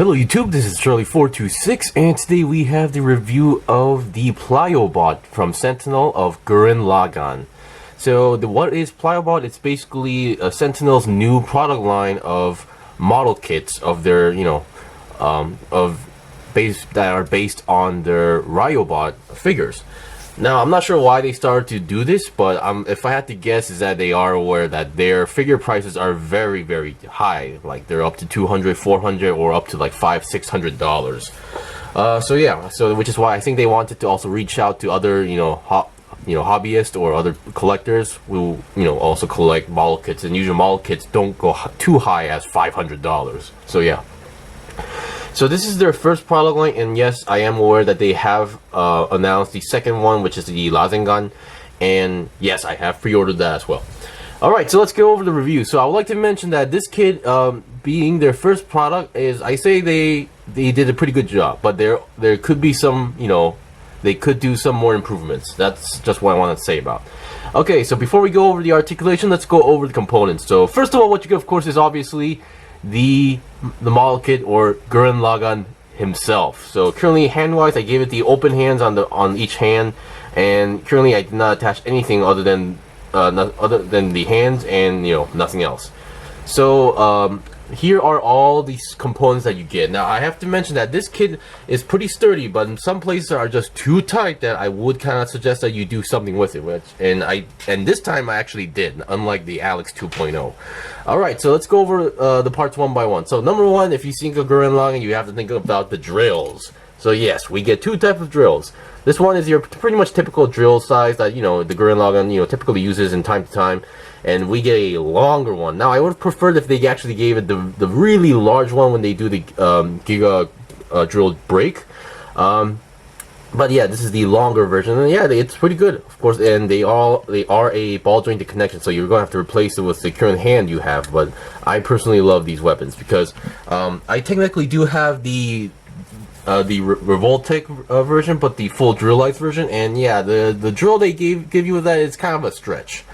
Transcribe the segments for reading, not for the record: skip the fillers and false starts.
Hello YouTube, this is Charlie426, and today we have the review of the Plaiobot from Sentinel of Gurren Lagann. So, what is Plaiobot? It's basically Sentinel's new product line of model kits of their, that are based on their Riobot figures. Now, I'm not sure why they started to do this, but if I had to guess, is that they are aware that their figure prices are very, very high. Like, they're up to $200, $400, or up to like $500, $600. So yeah, which is why I think they wanted to also reach out to other, hobbyists or other collectors who, also collect model kits. And usually model kits don't go too high as $500. So yeah. So this is their first product line, and yes, I am aware that they have announced the second one, which is the lazengann, and yes, I have pre-ordered that as well. Alright, so let's go over the review. So I would like to mention that this kit, being their first product, I say they did a pretty good job, but there could be some, they could do some more improvements. That's just what I want to say about. Okay, so before we go over the articulation, let's go over the components. So first of all, what you get, of course, is obviously the model kit, or Gurren Lagann himself. So currently, hand-wise, I gave it the open hands on each hand, and currently I did not attach anything other than the hands and nothing else. So here are all these components that you get. Now I have to mention that this kit is pretty sturdy, but in some places are just too tight that I would kind of suggest that you do something with it. And this time I actually did, unlike the Alex 2.0. Alright, so let's go over the parts one by one. So number one, if you think of Gurren Lagann, you have to think about the drills. So yes, we get two types of drills. This one is your pretty much typical drill size that the Gurren Lagann typically uses in time to time, and we get a longer one. Now I would have preferred if they actually gave it the really large one when they do the Giga drill break. But yeah, this is the longer version, and yeah, it's pretty good, of course. And they are a ball jointed connection, so you're gonna have to replace it with the current hand you have. But I personally love these weapons because I technically do have the Revoltech version, but the full drill lights version, and yeah, the drill they give you with that is kind of a stretch.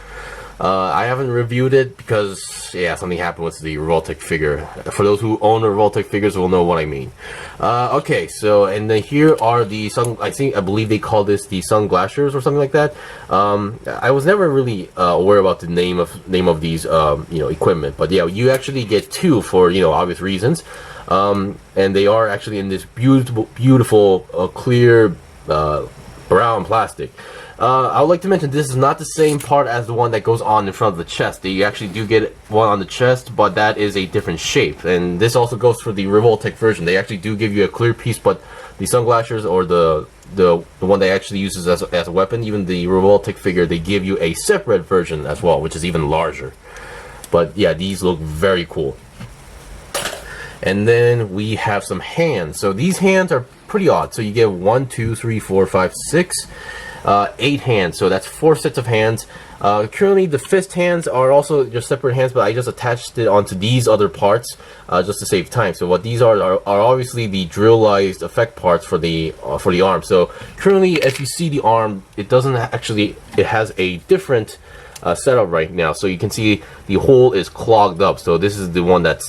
I haven't reviewed it because yeah, something happened with the Revoltech figure. For those who own the Revoltech figures will know what I mean. Okay, so and then here are the I believe they call this the Sunglashers or something like that. I was never really aware about the name of these equipment, but yeah, you actually get two for obvious reasons. And they are actually in this beautiful clear brown plastic. I would like to mention this is not the same part as the one that goes on in front of the chest. You actually do get one on the chest, but that is a different shape. And this also goes for the Revoltech version. They actually do give you a clear piece, but the Sunglashers, or the one they actually uses as a weapon, even the Revoltech figure, they give you a separate version as well, which is even larger. But yeah, these look very cool. And then we have some hands. So these hands are pretty odd. So you get 1, 2, 3, 4, 5, 6, 8 hands. So that's 4 sets of hands. Currently the fist hands are also just separate hands, but I just attached it onto these other parts just to save time. So what these are obviously the drill-ized effect parts for the arm. So currently, if you see the arm, it has a different setup right now. So you can see the hole is clogged up. So this is the one that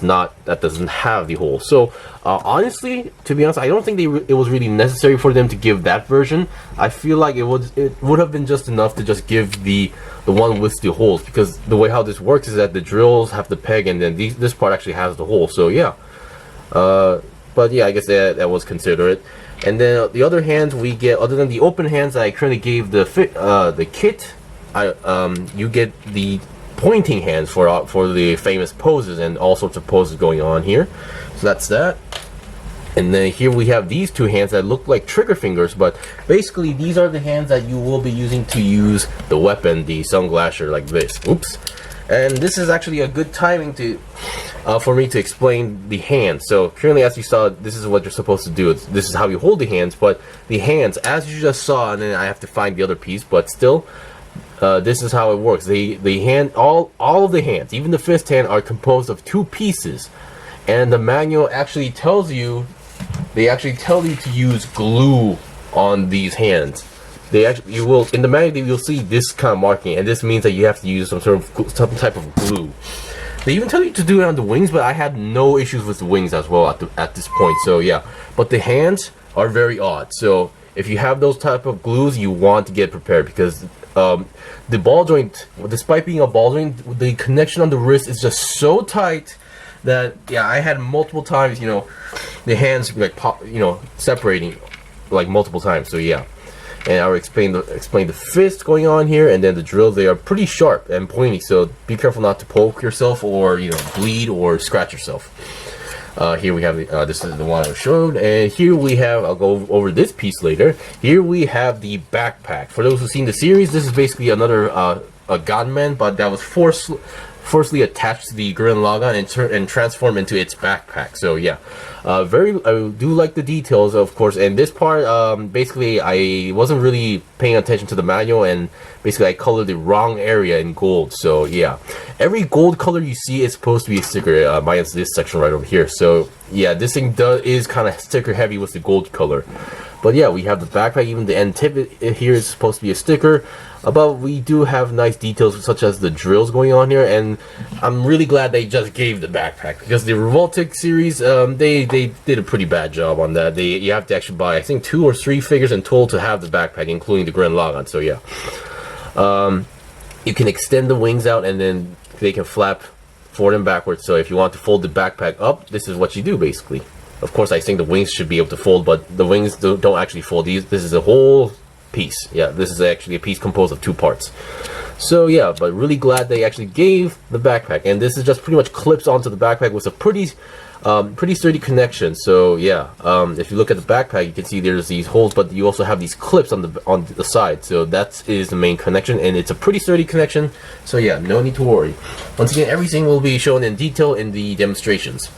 doesn't have the hole. So honestly, to be honest, I don't think it was really necessary for them to give that version. I feel like it would have been just enough to just give the one with the holes, because the way how this works is that the drills have the peg, and then this part actually has the hole. So yeah, but yeah, I guess that was considerate. And then the other hands we get, other than the open hands that I currently gave the kit, you get the pointing hands for the famous poses and all sorts of poses going on here. So that's that. And then here we have these two hands that look like trigger fingers, but basically these are the hands that you will be using to use the weapon, the Sunglasher, like this. Oops. And this is actually a good timing for me to explain the hands. So currently, as you saw, this is what you're supposed to do. This is how you hold the hands, but the hands, as you just saw, and then I have to find the other piece, but still, this is how it works. All of the hands, even the fist hand, are composed of 2 pieces, and the manual actually tells you, to use glue on these hands. In the manual you'll see this kind of marking, and this means that you have to use some type of glue. They even tell you to do it on the wings, but I had no issues with the wings as well at this point. So yeah, but the hands are very odd. So if you have those type of glues, you want to get prepared, because the ball joint, despite being a ball joint, the connection on the wrist is just so tight that yeah, I had multiple times, you know, the hands like pop, you know, separating like multiple times. So yeah. And I'll explain the fist going on here, and then the drills, they are pretty sharp and pointy, so be careful not to poke yourself or, you know, bleed or scratch yourself. Here we have this is the one I showed, and here we have, I'll go over this piece later. Here we have the backpack. For those who've seen the series, this is basically another a gunman, but that was forcefully attached to the Gurren Lagann and transformed into its backpack. So yeah, I do like the details, of course. And this part, basically, I wasn't really paying attention to the manual, and basically I colored the wrong area in gold. So yeah, every gold color you see is supposed to be a sticker, minus this section right over here. So yeah, this thing is kind of sticker heavy with the gold color. But yeah, we have the backpack. Even the end tip here is supposed to be a sticker. But we do have nice details such as the drills going on here, and I'm really glad they just gave the backpack, because the Revoltic series, they did a pretty bad job on that. You have to actually buy, I think, 2 or 3 figures in total to have the backpack, including the Gurren Lagann. So yeah, you can extend the wings out, and then they can flap forward and backwards. So if you want to fold the backpack up, this is what you do basically. Of course, I think the wings should be able to fold, but the wings don't actually fold. This is a whole piece. Yeah, this is actually a piece composed of 2 parts. So yeah, but really glad they actually gave the backpack, and this is just pretty much clips onto the backpack with a pretty sturdy connection. So yeah, if you look at the backpack, you can see there's these holes, but you also have these clips on the side. So that is the main connection, and it's a pretty sturdy connection. So yeah, no need to worry. Once again, everything will be shown in detail in the demonstrations.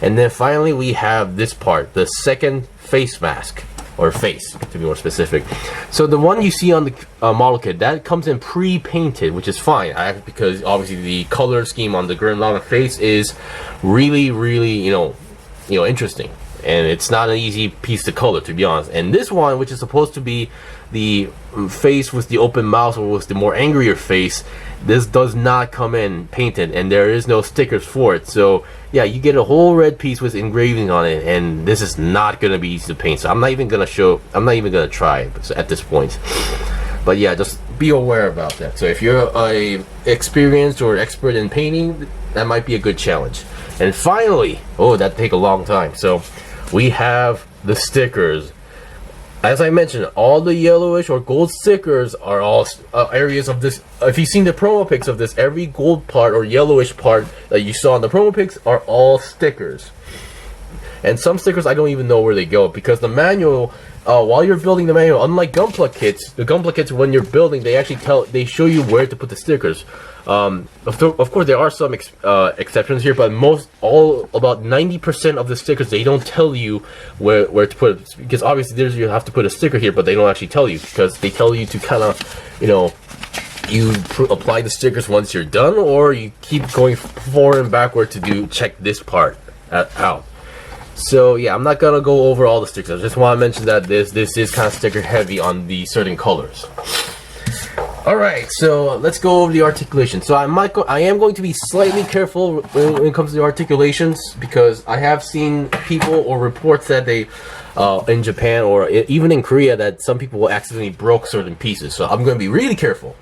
And then finally we have this part, the second face mask, or face to be more specific. So the one you see on the model kit, that comes in pre-painted, which is fine, because obviously the color scheme on the Gurren Lagann face is really you know interesting, and it's not an easy piece to color, to be honest. And this one, which is supposed to be the face with the open mouth, or with the more angrier face, this does not come in painted, and there is no stickers for it. So yeah, you get a whole red piece with engraving on it, and this is not gonna be easy to paint. So I'm not even gonna try it at this point. But yeah, just be aware about that. So if you're a experienced or expert in painting, that might be a good challenge. And finally, oh, that take a long time. So we have the stickers. As I mentioned, all the yellowish or gold stickers are all areas of this. If you've seen the promo pics of this, every gold part or yellowish part that you saw in the promo pics are all stickers. And some stickers I don't even know where they go, because the manual, while you're building the manual, unlike Gunpla kits, the Gunpla kits, when you're building, they show you where to put the stickers. Of course, there are some exceptions here, but about 90% of the stickers, they don't tell you where to put it, because obviously you have to put a sticker here, but they don't actually tell you, because they tell you to kind of, you know, you apply the stickers once you're done, or you keep going forward and backward to check this part out. So yeah, I'm not gonna go over all the stickers. I just want to mention that this is kind of sticker heavy on the certain colors. Alright, so let's go over the articulation. So I am going to be slightly careful when it comes to the articulations, because I have seen people or reports that they, in Japan or even in Korea, that some people will accidentally broke certain pieces. So I'm going to be really careful.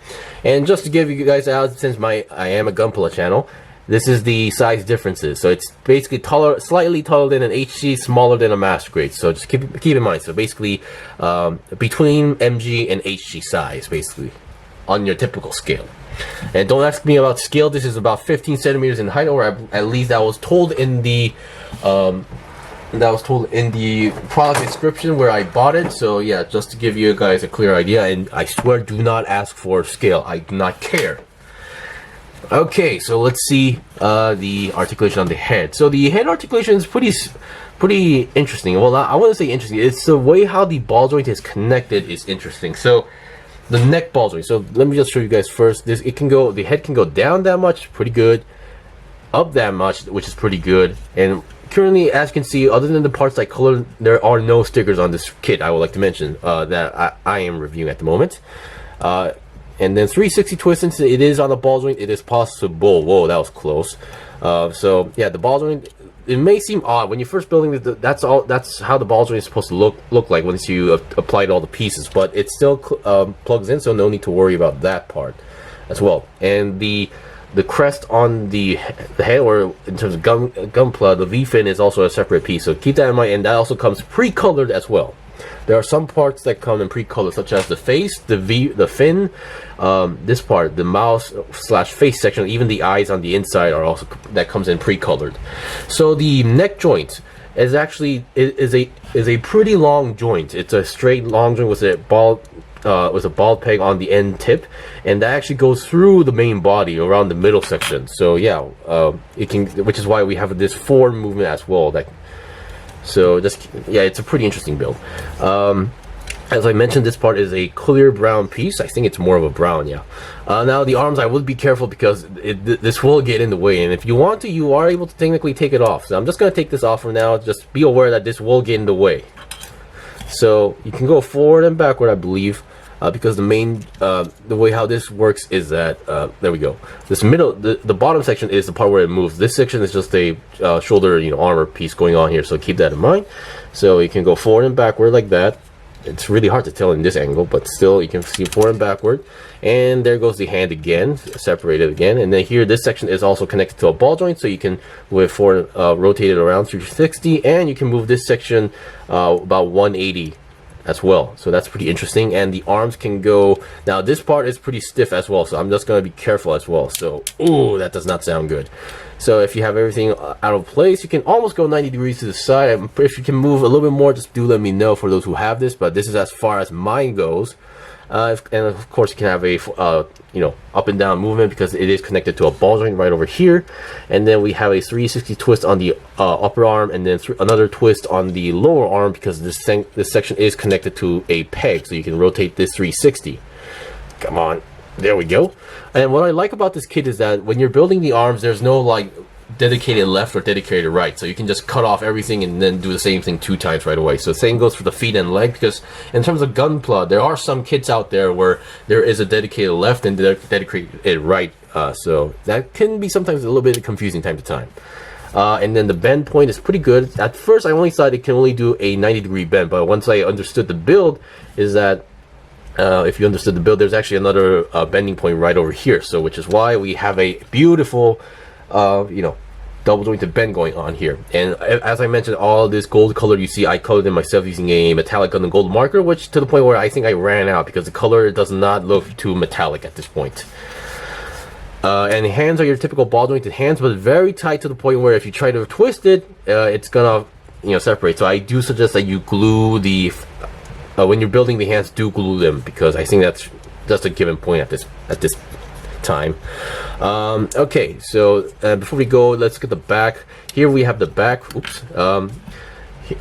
And just to give you guys out, since I am a Gunpla channel, this is the size differences. So it's basically slightly taller than an HG, smaller than a master grade. So just keep in mind. So basically, between MG and HG size, basically, on your typical scale. And don't ask me about scale. This is about 15 centimeters in height, or at least that was told in the product description where I bought it. So yeah, just to give you guys a clear idea. And I swear, do not ask for scale. I do not care. Okay, so let's see the articulation on the head. So the head articulation is pretty interesting. Well, I wouldn't say interesting. It's the way how the ball joint is connected is interesting. So the neck ball joint. So let me just show you guys first. The head can go down that much, pretty good. Up that much, which is pretty good. And currently, as you can see, other than the parts I colored, there are no stickers on this kit. I would like to mention that I am reviewing at the moment. and then 360 twist. Since it is on the ball joint, it is possible. Whoa, that was close. So yeah, the ball joint, it may seem odd when you're first building it. That's how the ball joint is supposed to look like once you applied all the pieces, but it still plugs in, so no need to worry about that part as well. And the crest on the head, or in terms of gunpla, the V-fin is also a separate piece, so keep that in mind. And that also comes pre-colored as well. There are some parts that come in pre-colored, such as the face, the fin, this part, the mouth / face section, even the eyes on the inside are also, that comes in pre-colored. So the neck joint is actually is a pretty long joint. It's a straight long joint with a ball peg on the end tip, and that actually goes through the main body around the middle section. So yeah, it can, which is why we have this forward movement as well. So just, yeah, it's a pretty interesting build. As I mentioned, this part is a clear brown piece. I think it's more of a brown, yeah. Now the arms, I would be careful because this will get in the way, and if you want to, you are able to technically take it off. So I'm just going to take this off for now. Just be aware that this will get in the way. So you can go forward and backward, I believe, because the main, the way how this works is that, there we go. This middle, the bottom section is the part where it moves. This section is just a shoulder, armor piece going on here, so keep that in mind. So you can go forward and backward like that. It's really hard to tell in this angle, but still you can see forward and backward. And there goes the hand again, separated again. And then here, this section is also connected to a ball joint, so you can move it forward, rotate it around 360, and you can move this section about 180 as well. So that's pretty interesting. And the arms can go, now this part is pretty stiff as well, so I'm just going to be careful as well. So, ooh, that does not sound good. So if you have everything out of place, you can almost go 90 degrees to the side. If you can move a little bit more, just do let me know for those who have this, but this is as far as mine goes. And of course you can have a up and down movement because it is connected to a ball joint right over here. And then we have a 360 twist on the upper arm, and then another twist on the lower arm because this section is connected to a peg, so you can rotate this 360. Come on, there we go. And what I like about this kit is that when you're building the arms, there's no like dedicated left or dedicated right, so you can just cut off everything and then do the same thing 2 times right away. So the same goes for the feet and leg, because in terms of gunpla, there are some kits out there where there is a dedicated left and dedicated right, so that can be sometimes a little bit confusing time to time. And then the bend point is pretty good. At first I only thought it can only do a 90-degree bend, but once I understood the build, is that if you understood the build, there's actually another bending point right over here, so which is why we have a beautiful double jointed bend going on here. And as I mentioned, all this gold color you see, I colored in myself using a metallic and gold marker, which to the point where I think I ran out because the color does not look too metallic at this point. And the hands are your typical ball jointed hands, but very tight to the point where if you try to twist it, it's gonna separate. So I do suggest that you glue the when you're building the hands, do glue them, because I think that's just a given point at this time. Okay, so before we go, let's get the back. Here we have the back. Oops.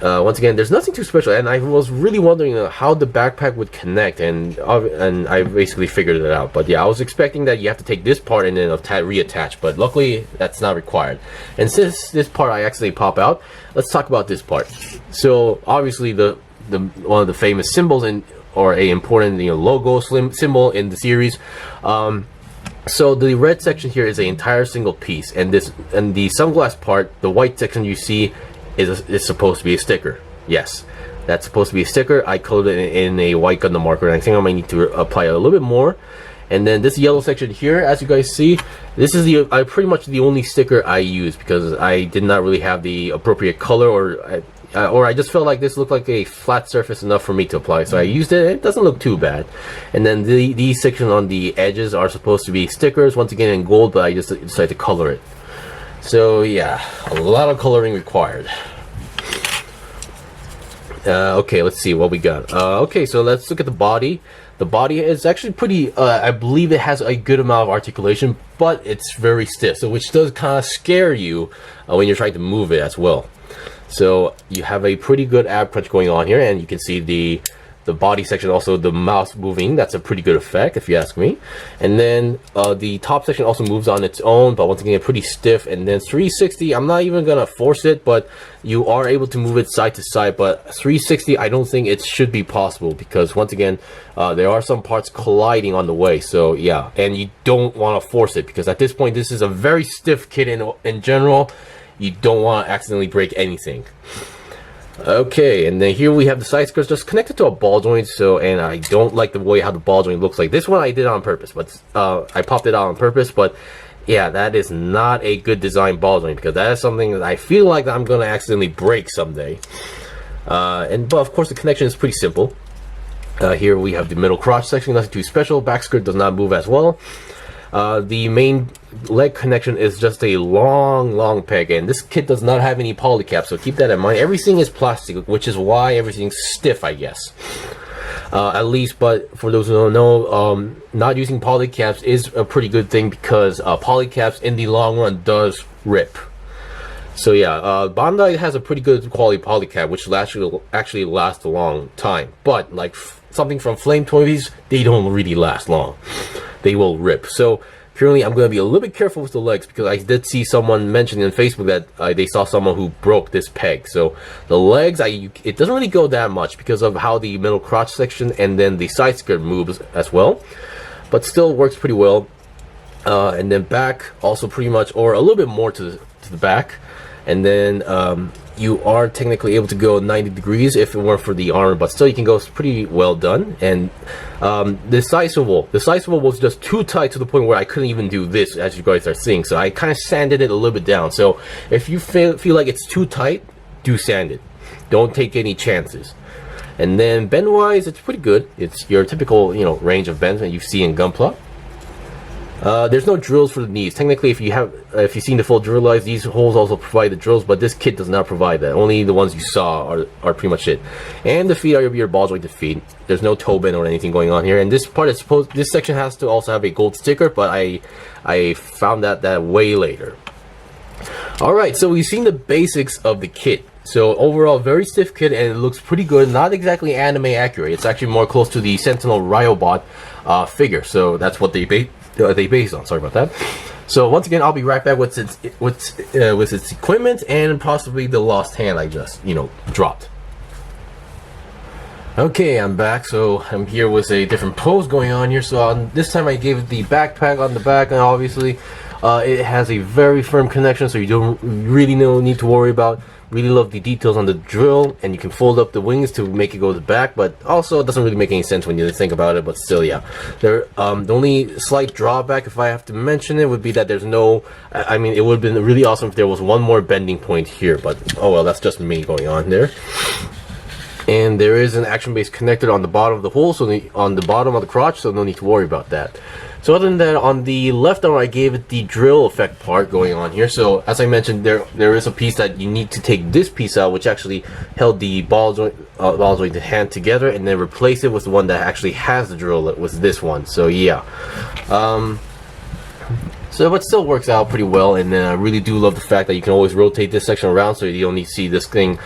Once again, there's nothing too special, and I was really wondering how the backpack would connect, and I basically figured it out. But yeah, I was expecting that you have to take this part and then reattach, but luckily that's not required. And since this part I actually pop out, let's talk about this part. So obviously the one of the famous symbols or a important logo symbol in the series. So the red section here is an entire single piece, and the sunglass part, the white section you see, is supposed to be a sticker. Yes, that's supposed to be a sticker. I colored it in a white Gundam marker, and I think I might need to apply it a little bit more. And then this yellow section here, as you guys see, this is pretty much the only sticker I use because I did not really have the appropriate color, or I just felt like this looked like a flat surface enough for me to apply, so I used it. It doesn't look too bad. And then these sections on the edges are supposed to be stickers, once again in gold, but I just decided to color it. So yeah, a lot of coloring required. Okay, let's see what we got. Okay, so let's look at the body. The body is actually pretty, I believe it has a good amount of articulation, but it's very stiff, so which does kind of scare you when you're trying to move it as well. So you have a pretty good ab crunch going on here, and you can see the the body section, also the mouse moving. That's a pretty good effect if you ask me. And then the top section also moves on its own, but once again pretty stiff. And then 360, I'm not even gonna force it, but you are able to move it side to side. But 360, I don't think it should be possible, because once again there are some parts colliding on the way. So yeah, and you don't want to force it, because at this point this is a very stiff kit in general. You don't want to accidentally break anything. Okay, and then here we have the side skirts just connected to a ball joint. So, and I don't like the way how the ball joint looks like. This one I did on purpose, but I popped it out on purpose. But yeah, that is not a good design ball joint, because that is something that I feel like I'm gonna accidentally break someday. But of course the connection is pretty simple. Here we have the middle crotch section, nothing too special. Back skirt does not move as well. The main leg connection is just a long peg, and this kit does not have any poly caps, so keep that in mind. Everything is plastic, which is why everything's stiff, I guess. At least, but for those who don't know, not using poly caps is a pretty good thing, because poly caps in the long run does rip. So yeah, Bandai has a pretty good quality poly cap, which actually lasts a long time. But like something from Flame Toys, they don't really last long. They will rip. So currently I'm going to be a little bit careful with the legs, because I did see someone mentioning on Facebook that they saw someone who broke this peg. So the legs, it doesn't really go that much because of how the middle crotch section and then the side skirt moves as well, but still works pretty well. And then back also pretty much, or a little bit more to the back. And then you are technically able to go 90 degrees if it weren't for the armor, but still you can go pretty well done. And the side swivel was just too tight to the point where I couldn't even do this, as you guys are seeing. So I kind of sanded it a little bit down. So if you feel like it's too tight, do sand it. Don't take any chances. And then bend wise, it's pretty good. It's your typical, you know, range of bends that you see in Gunpla. There's no drills for the knees. Technically, if you've seen the full drill lights, these holes also provide the drills, but this kit does not provide that. Only the ones you saw are pretty much it. And the feet are your ball jointed feet. There's no toe bend or anything going on here. And this part is this section has to also have a gold sticker, but I found that way later. Alright, so we've seen the basics of the kit. So overall, very stiff kit, and it looks pretty good. Not exactly anime accurate. It's actually more close to the Sentinel Plaiobot figure. So that's what they based on. Sorry about that. So once again, I'll be right back with its equipment and possibly the lost hand I just dropped. Okay, I'm back. So I'm here with a different pose going on here. So this time I gave it the backpack on the back, and obviously it has a very firm connection, so you don't really need to worry about. Really love the details on the drill, and you can fold up the wings to make it go to the back, but also it doesn't really make any sense when you think about it. But still, yeah, the only slight drawback, if I have to mention it, would be that there's no, I mean, it would have been really awesome if there was one more bending point here, but oh well, that's just me going on there. And there is an action base connected on the bottom of the hole, so on the bottom of the crotch, so no need to worry about that. So other than that, on the left arm, I gave it the drill effect part going on here. So as I mentioned, there is a piece that you need to take this piece out, which actually held the ball joint, the hand together, and then replace it with the one that actually has the drill with this one. So yeah. But still works out pretty well, and then I really do love the fact that you can always rotate this section around, so you don't need to see this thing,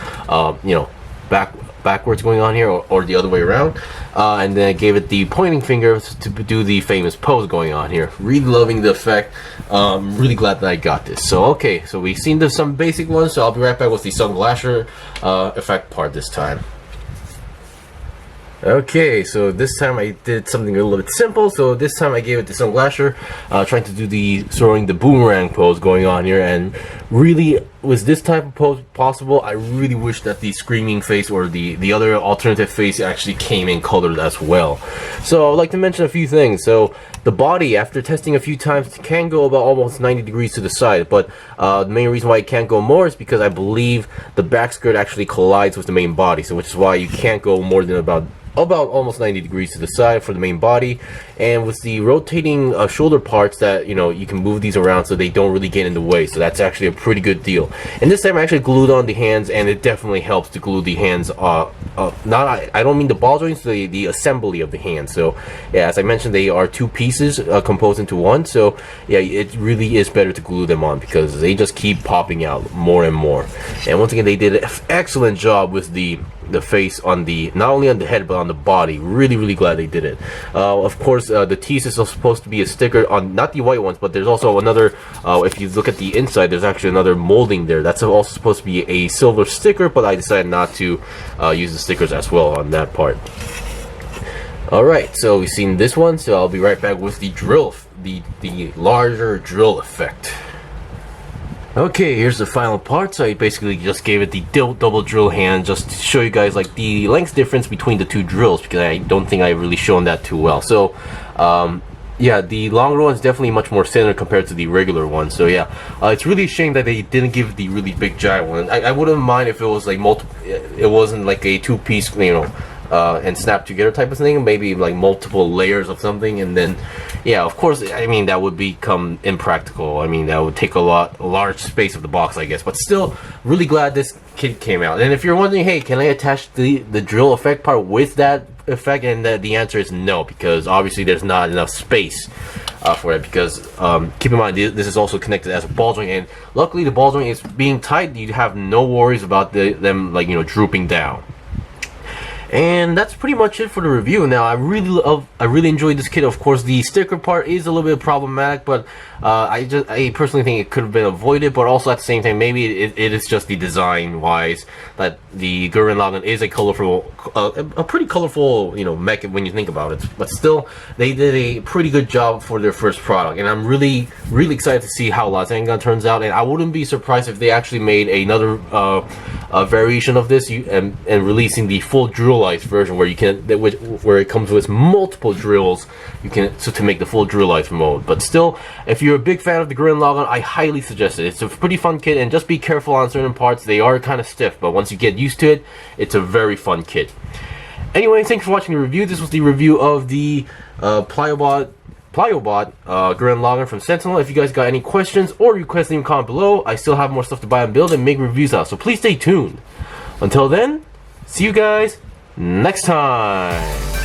backwards going on here, or the other way around. And then I gave it the pointing finger to do the famous pose going on here. Really loving the effect. Really glad that I got this. So okay, so we've seen some basic ones, so I'll be right back with the sunglasser effect part this time. Okay, so this time I did something a little bit simple. So this time I gave it the sunglasser, trying to do throwing the boomerang pose going on here, and really was this type of pose possible. I really wish that the screaming face or the other alternative face actually came in colored as well. So I'd like to mention a few things. So the body, after testing a few times, can go about almost 90 degrees to the side, but the main reason why it can't go more is because I believe the back skirt actually collides with the main body, so which is why you can't go more than about almost 90 degrees to the side for the main body. And with the rotating shoulder parts, that you can move these around so they don't really get in the way, so that's actually a pretty good deal. And this time I actually glued on the hands, and it definitely helps to glue the hands I don't mean the ball joints, the assembly of the hands. So yeah, as I mentioned, they are two pieces composed into one, so yeah, it really is better to glue them on because they just keep popping out more and more. And once again, they did an excellent job with the the face on the, not only on the head but on the body. Really glad they did it. Of course, the teeth is supposed to be a sticker on, not the white ones, but there's also another, if you look at the inside, there's actually another molding there. That's also supposed to be a silver sticker, but I decided not to use the stickers as well on that part. Alright, so we've seen this one, so I'll be right back with the drill, the larger drill effect. Okay, here's the final part. So I basically just gave it the double drill hand just to show you guys like the length difference between the two drills, because I don't think I've really shown that too well. So yeah, the longer one is definitely much more thinner compared to the regular one. So yeah, it's really a shame that they didn't give the really big giant one. I wouldn't mind if it was like it wasn't like a two-piece, you know, and snap together type of thing, maybe like multiple layers of something, and then yeah, of course, I mean that would become impractical. I mean that would take a large space of the box, I guess, but still really glad this kit came out. And if you're wondering, hey, can I attach the drill effect part with that effect, and the answer is no, because obviously there's not enough space for it, because keep in mind this is also connected as a ball joint, and luckily the ball joint is being tight. You have no worries about them like, you know, drooping down. And that's pretty much it for the review. Now, I really enjoyed this kit. Of course, the sticker part is a little bit problematic, but I personally think it could have been avoided. But also at the same time, maybe it is just the design wise that the Gurren Lagann is a colorful, a pretty colorful, you know, mech when you think about it. But still, they did a pretty good job for their first product, and I'm really excited to see how lazengann turns out. And I wouldn't be surprised if they actually made another variation of this and releasing the full drill version where you can, where it comes with multiple drills, you can, so to make the full drill ice mode. But still, if you're a big fan of the Gurren Lagann, I highly suggest it. It's a pretty fun kit, and just be careful on certain parts. They are kind of stiff, but once you get used to it, it's a very fun kit. Anyway, thanks for watching the review. This was the review of the Plaiobot Gurren Lagann from Sentinel. If you guys got any questions or requests, leave a comment below. I still have more stuff to buy and build and make reviews out, so please stay tuned. Until then, see you guys next time.